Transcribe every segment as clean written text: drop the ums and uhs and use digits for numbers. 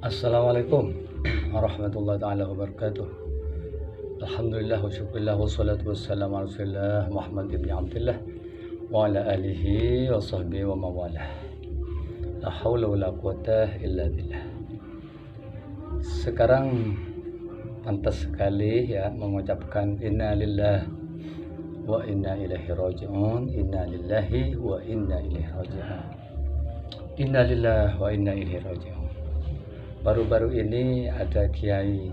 Assalamualaikum warahmatullahi taala wabarakatuh. Alhamdulillah wa syukurillah wa salatu wassalamu ala Rasulillah Muhammad ibn Abdullah wa ala alihi wa sahbihi wa mawalah. La haula wa la quwata illa billah. Sekarang pantas sekali ya mengucapkan inna lillahi wa inna ilaihi raji'un. Inna lillahi wa inna ilaihi raji'un. Inna lillahi wa inna ilaihi raji'un. Baru-baru ini ada kiai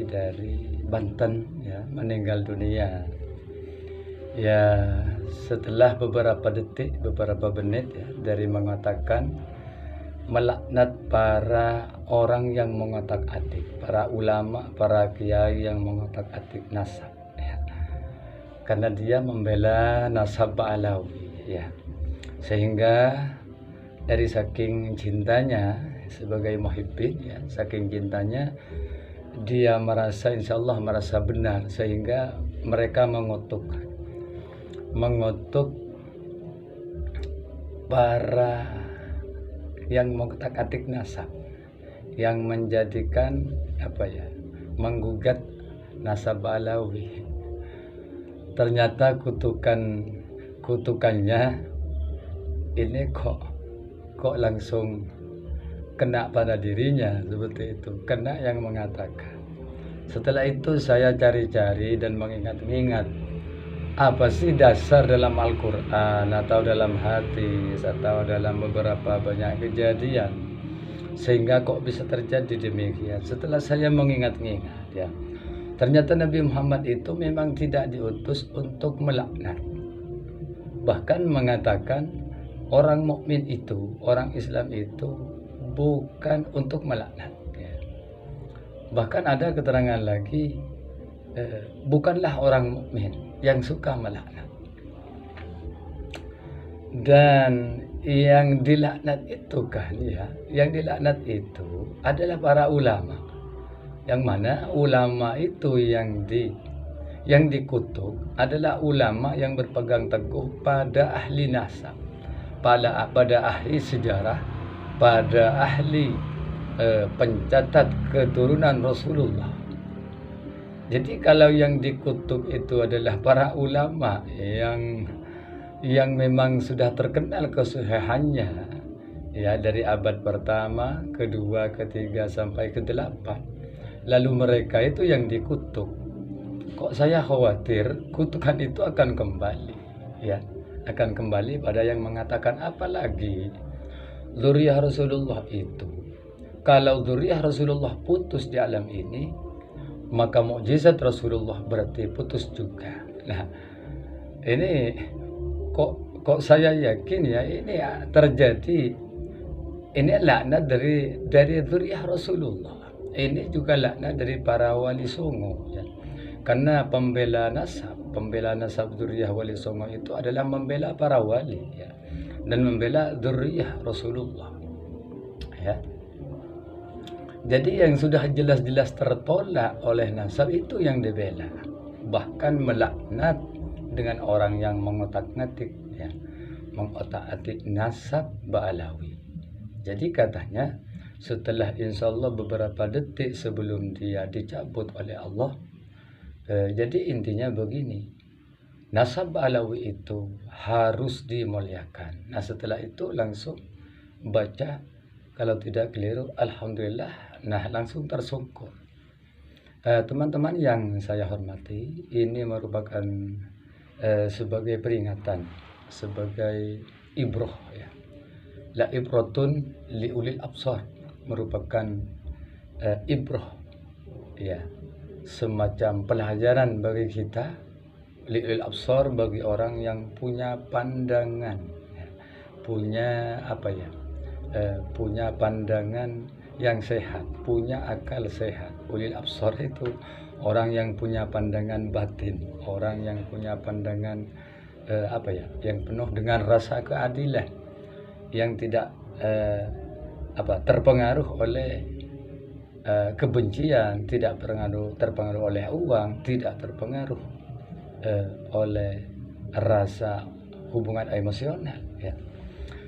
dari Banten ya meninggal dunia ya setelah beberapa detik, beberapa menit ya, dari mengatakan melaknat para orang yang mengotak-atik, para ulama, para kiai yang mengotak-atik nasab ya. Karena dia membela nasab Alawi ya, sehingga dari saking cintanya sebagai muhibbin ya, saking cintanya dia merasa insya Allah merasa benar, sehingga mereka mengutuk para yang mengotak-atik nasab, yang menjadikan menggugat nasab Alawi. Ternyata kutukannya ini kok langsung kena pada dirinya, seperti itu, kena yang mengatakan. Setelah itu saya cari-cari dan mengingat-ingat apa sih dasar dalam Al-Quran atau dalam hadis atau dalam beberapa banyak kejadian sehingga kok bisa terjadi demikian. Setelah saya mengingat-ingat ya, ternyata Nabi Muhammad itu memang tidak diutus untuk melaknat, bahkan mengatakan orang mukmin itu, orang Islam itu bukan untuk melaknat ya. Bahkan ada keterangan lagi, bukanlah orang mukmin yang suka melaknat. Dan yang dilaknat itu kan ya, yang dilaknat itu adalah para ulama. Yang mana ulama itu yang dikutuk adalah ulama yang berpegang teguh pada ahli nasab, pada ahli sejarah, pada ahli pencatat keturunan Rasulullah. Jadi kalau yang dikutuk itu adalah para ulama yang memang sudah terkenal kesuhihannya ya dari abad pertama, kedua, ketiga sampai ke-8. Lalu mereka itu yang dikutuk. Kok saya khawatir kutukan itu akan kembali ya, akan kembali pada yang mengatakan apalagi dzurriyyah Rasulullah itu. Kalau dzurriyyah Rasulullah putus di alam ini, maka mukjizat Rasulullah berarti putus juga. Nah, ini kok saya yakin ya ini terjadi, ini laknat dari dzurriyyah Rasulullah. Ini juga laknat dari para wali songo ya. Karena pembela nasab dzurriyyah wali songo itu adalah membela para wali ya, dan membela dzurriyyah Rasulullah ya. Jadi yang sudah jelas-jelas tertolak oleh nasab itu yang dibela, bahkan melaknat dengan orang yang mengotak-atik ya, mengotak-atik nasab Alawi. Jadi katanya setelah insya Allah beberapa detik sebelum dia dicabut oleh Allah, jadi intinya begini, nasab Alawi itu harus dimuliakan. Nah setelah itu langsung baca, kalau tidak keliru alhamdulillah, nah langsung tersungkur. Teman-teman yang saya hormati, ini merupakan sebagai peringatan, sebagai ibroh ya, la ibrotun li ulil absar, merupakan ibroh ya, semacam pelajaran bagi kita, li'il absar, bagi orang yang punya pandangan ya, punya pandangan yang sehat, punya akal sehat. Ulil absar itu orang yang punya pandangan batin, orang yang punya pandangan yang penuh dengan rasa keadilan, yang tidak terpengaruh oleh kebencian, tidak terpengaruh oleh uang, tidak terpengaruh oleh rasa hubungan emosional ya.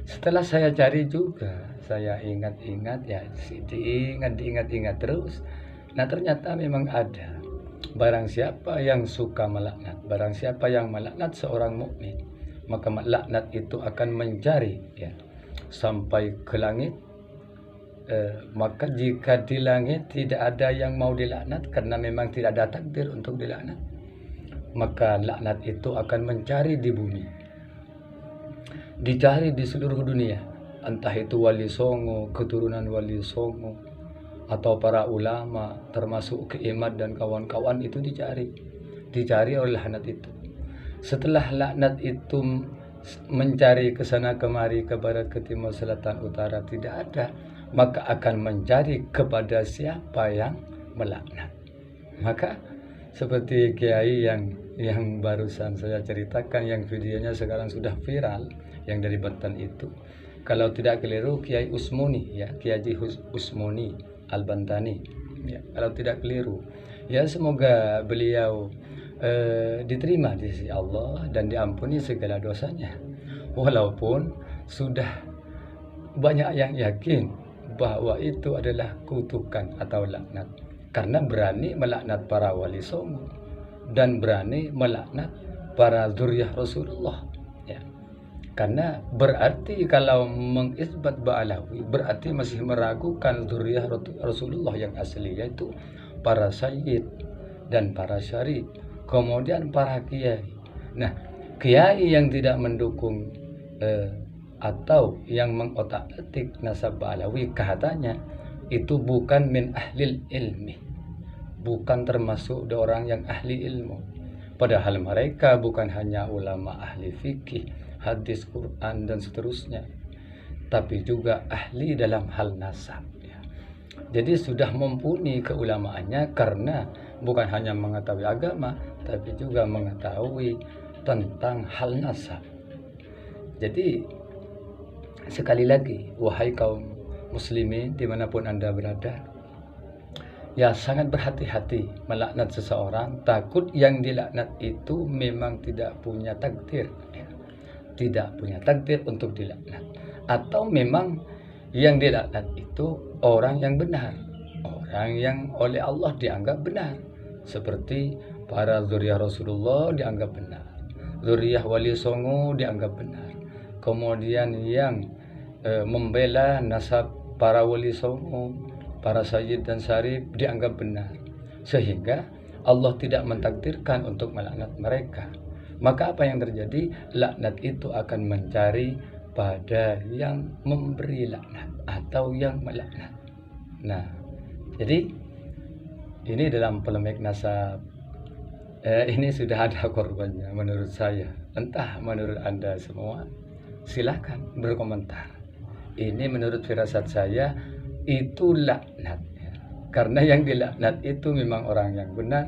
Setelah saya cari juga, saya ingat-ingat ya, diingat-ingat terus. Nah ternyata memang ada. Barang siapa yang suka melaknat, barang siapa yang melaknat seorang mukmin, maka laknat itu akan mencari ya sampai ke langit. Maka jika di langit tidak ada yang mau dilaknat karena memang tidak ada takdir untuk dilaknat, maka laknat itu akan mencari di bumi, dicari di seluruh dunia, entah itu wali songo, keturunan wali songo, atau para ulama termasuk Kiamat dan kawan-kawan, itu dicari oleh laknat itu. Setelah laknat itu mencari ke sana kemari, ke barat, ke timur, selatan, utara, tidak ada, maka akan mencari kepada siapa yang melaknat. Maka seperti kiai yang barusan saya ceritakan, yang videonya sekarang sudah viral, yang dari Banten itu, kalau tidak keliru Kiai Usmoni ya, Kiai Usmoni Al-Bantani ya, kalau tidak keliru ya, semoga beliau diterima di sisi Allah dan diampuni segala dosanya, walaupun sudah banyak yang yakin bahwa itu adalah kutukan atau laknat, karena berani melaknat para wali songo dan berani melaknat para zuriyah Rasulullah ya. Karena berarti kalau mengisbat Ba'alawi berarti masih meragukan zuriyah Rasulullah yang asli, yaitu para sayyid dan para syarif, kemudian para kiai. Nah, kiai yang tidak mendukung atau yang mengotak-atik nasab Ba'alawi, katanya itu bukan min ahlil ilmi, bukan termasuk orang yang ahli ilmu. Padahal mereka bukan hanya ulama ahli fikih, hadis, Quran dan seterusnya, tapi juga ahli dalam hal nasab ya. Jadi sudah mumpuni keulamaannya, karena bukan hanya mengetahui agama tapi juga mengetahui tentang hal nasab. Jadi sekali lagi, wahai kaum muslimin dimanapun Anda berada, ya sangat berhati-hati melaknat seseorang. Takut yang dilaknat itu memang tidak punya takdir ya. Tidak punya takdir untuk dilaknat, atau memang yang dilaknat itu orang yang benar, orang yang oleh Allah dianggap benar, seperti para zuriyah Rasulullah dianggap benar, zuriyah wali songo dianggap benar, kemudian yang membela nasab para wali songo, para sayyid dan syarif dianggap benar, sehingga Allah tidak mentakdirkan untuk melaknat mereka. Maka apa yang terjadi? Laknat itu akan mencari pada yang memberi laknat atau yang melaknat. Nah, jadi ini dalam polemik nasab ini sudah ada korbannya menurut saya. Entah menurut Anda semua, silakan berkomentar. Ini menurut firasat saya itu laknat ya. Karena yang dilaknat itu memang orang yang benar,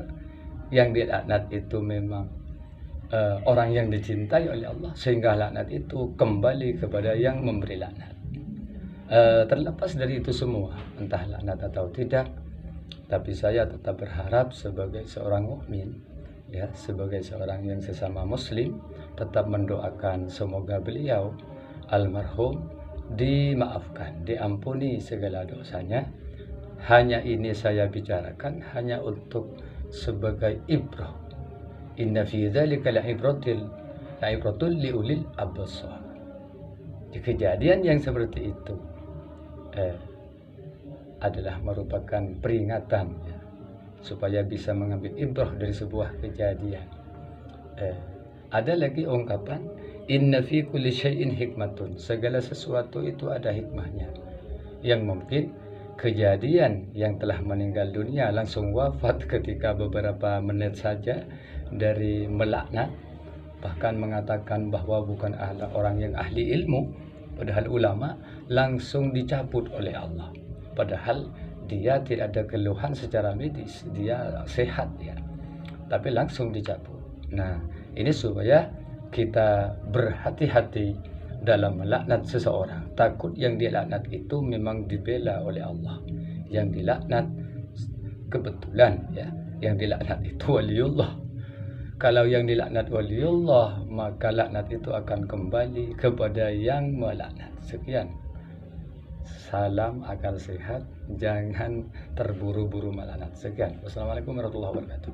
yang dilaknat itu memang orang yang dicintai oleh Allah, sehingga laknat itu kembali kepada yang memberi laknat. Terlepas dari itu semua, entah laknat atau tidak, tapi saya tetap berharap sebagai seorang mukmin ya, sebagai seorang yang sesama muslim, tetap mendoakan semoga beliau almarhum dimaafkan, diampuni segala dosanya. Hanya ini saya bicarakan hanya untuk sebagai ibrah. Inna fi dzalika la'ibratul liulil absar. Di kejadian yang seperti itu adalah merupakan peringatan ya, supaya bisa mengambil ibrah dari sebuah kejadian. Ada lagi ungkapan inna fi kulli syai'in hikmatun, segala sesuatu itu ada hikmahnya, yang mungkin kejadian yang telah meninggal dunia langsung wafat ketika beberapa menit saja dari melaknat, bahkan mengatakan bahwa bukan orang yang ahli ilmu, padahal ulama, langsung dicabut oleh Allah, padahal dia tidak ada keluhan secara medis, dia sehat ya, tapi langsung dicabut. Nah, ini supaya kita berhati-hati dalam melaknat seseorang. Takut yang dilaknat itu memang dibela oleh Allah, yang dilaknat kebetulan ya, yang dilaknat itu waliullah. Kalau yang dilaknat waliullah, maka laknat itu akan kembali kepada yang melaknat. Sekian, Salam akal sehat, jangan terburu-buru melanat. Sekian. Wassalamualaikum warahmatullahi wabarakatuh.